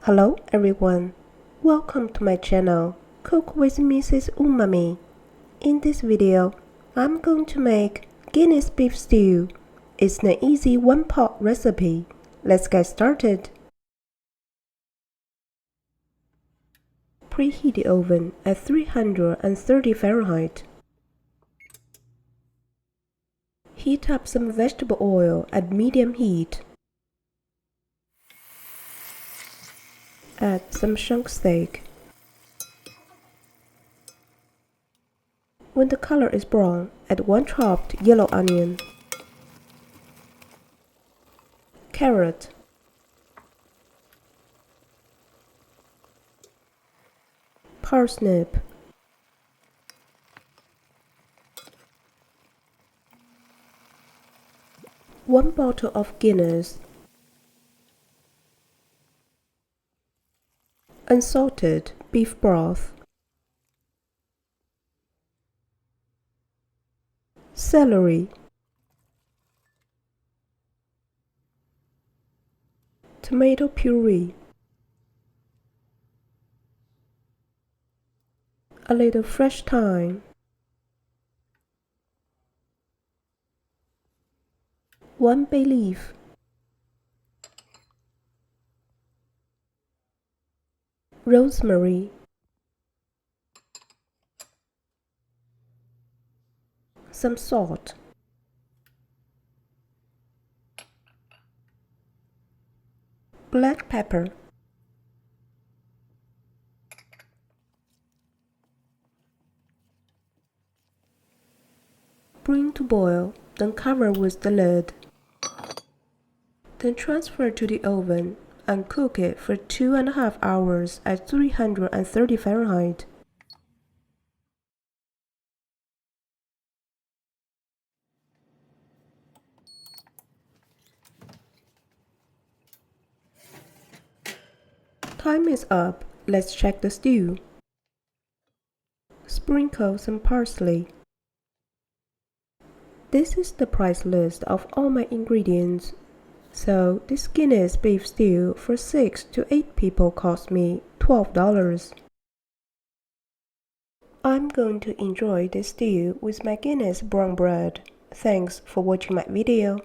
Hello everyone, welcome to my channel, Cook with Mrs. Umami. In this video, I'm going to make Guinness Beef Stew. It's an easy one-pot recipe. Let's get started. Preheat the oven at 330 Fahrenheit. Heat up some vegetable oil at medium heat. Add some shank steak. When the color is brown, add 1 chopped yellow onion, carrot, parsnip, one bottle of Guinness, unsalted beef broth, celery, tomato puree, a little fresh thyme, 1 bay leaf, rosemary, some salt, black pepper, bring to boil, then cover with the lid. Then transfer to the oven and cook it for 2.5 hours at 330 Fahrenheit. Time is up. Let's check the stew. Sprinkle some parsley. This is the price list of all my ingredients. So this Guinness beef stew for 6 to 8 people cost me $12. I'm going to enjoy this stew with my Guinness brown bread. Thanks for watching my video.